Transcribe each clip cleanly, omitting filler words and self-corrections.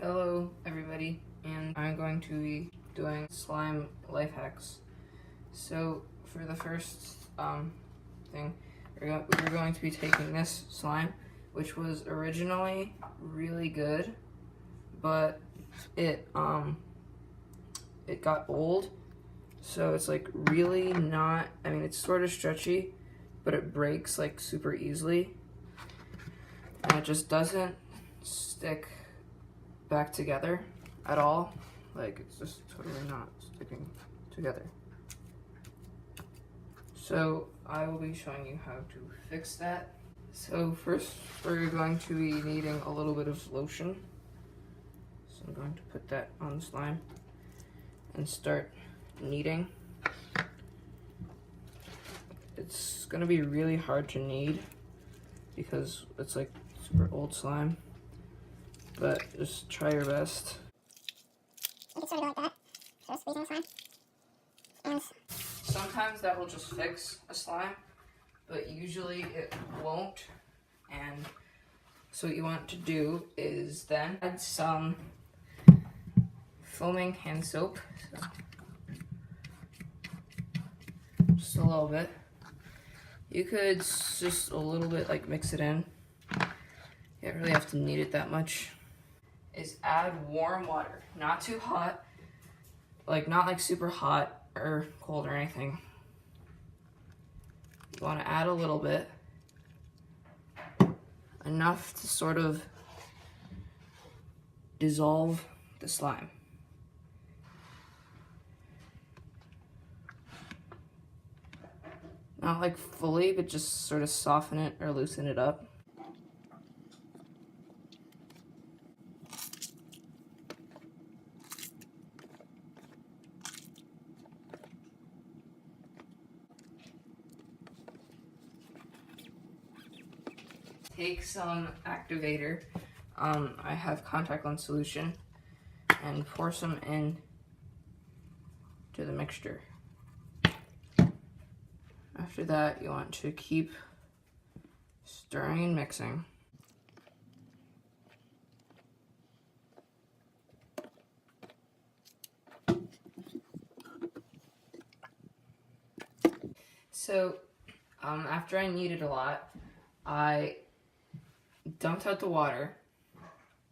Hello everybody, and I'm going to be doing slime life hacks. So for the first thing, we're going to be taking this slime, which was originally really good, but it got old, so it's like really not, I mean it's sort of stretchy, but it breaks like super easily, and it just doesn't stick back together at all. Like, it's just totally not sticking together. So I will be showing you how to fix that. So first we're going to be needing a little bit of lotion. So I'm going to put that on the slime and start kneading. It's gonna be really hard to knead because it's like super old slime, but just try your best. You can sort of go like that, sort of squeezing the slime. And sometimes that will just fix a slime, but usually it won't. And so what you want to do is then add some foaming hand soap, just a little bit. You could just a little bit like mix it in. You don't really have to knead it that much. Is add warm water, not too hot, like not like super hot or cold or anything. You want to add a little bit, enough to sort of dissolve the slime. Not like fully, but just sort of soften it or loosen it up. Take some activator. I have contact lens solution, and pour some in to the mixture. After that, you want to keep stirring and mixing. So, after I kneaded a lot, I dumped out the water,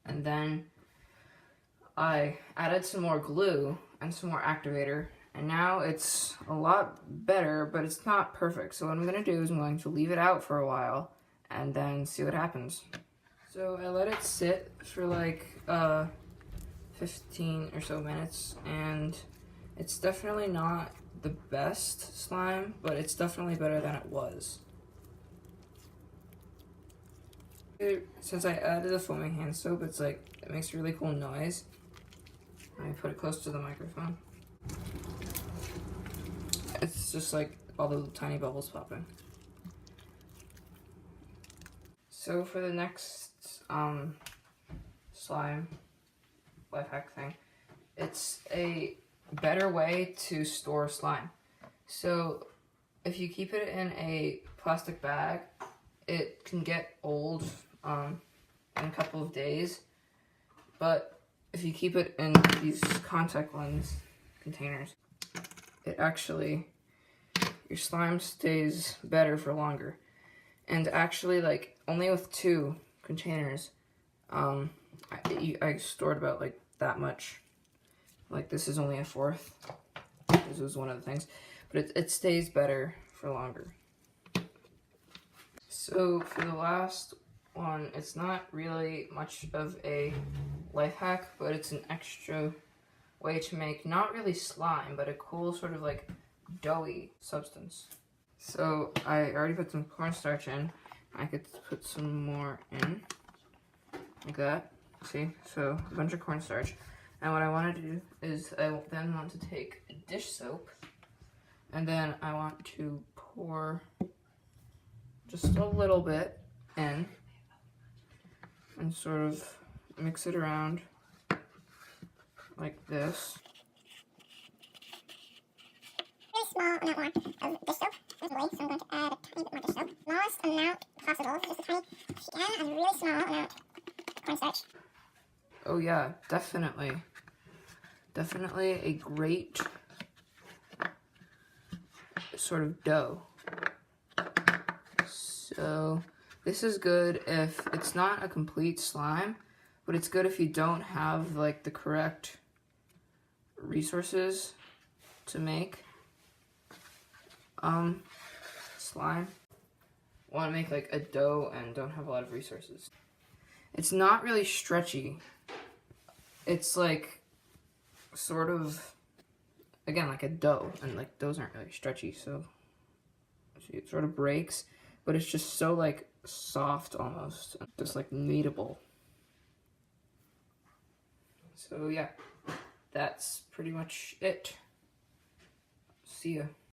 and then I added some more glue and some more activator, and now it's a lot better, but it's not perfect. So what I'm going to do is I'm going to leave it out for a while and then see what happens. So I let it sit for like 15 or so minutes, and it's definitely not the best slime, but it's definitely better than it was. Since I added the foaming hand soap, it's like, it makes a really cool noise. Let me put it close to the microphone. It's just like all the tiny bubbles popping. So for the next slime life hack thing, it's a better way to store slime. So if you keep it in a plastic bag, it can get old in a couple of days, but if you keep it in these contact lens containers, it actually, your slime stays better for longer. And actually, like, only with 2 containers, I stored about like that much. Like, this is only a 1/4. This was one of the things, but it stays better for longer. So for the last one, it's not really much of a life hack, but it's an extra way to make not really slime, but a cool sort of like doughy substance. So I already put some cornstarch in. I could put some more in, like that. See? So a bunch of cornstarch. And what I want to do is I then want to take a dish soap, and then I want to pour just a little bit in and sort of mix it around like this. very small amount more of dish soap is the way, so I'm going to add a tiny bit more dish soap. Smallest amount possible, just a tiny, and a really small amount of cornstarch. Oh yeah, definitely. Definitely a great sort of dough. So this is good if it's not a complete slime, but it's good if you don't have like the correct resources to make slime. Want to make like a dough and don't have a lot of resources. It's not really stretchy. It's like sort of, again, like a dough, and like doughs aren't really stretchy, so see, it sort of breaks, but it's just so like soft almost, just like kneadable. So yeah, that's pretty much it. See ya.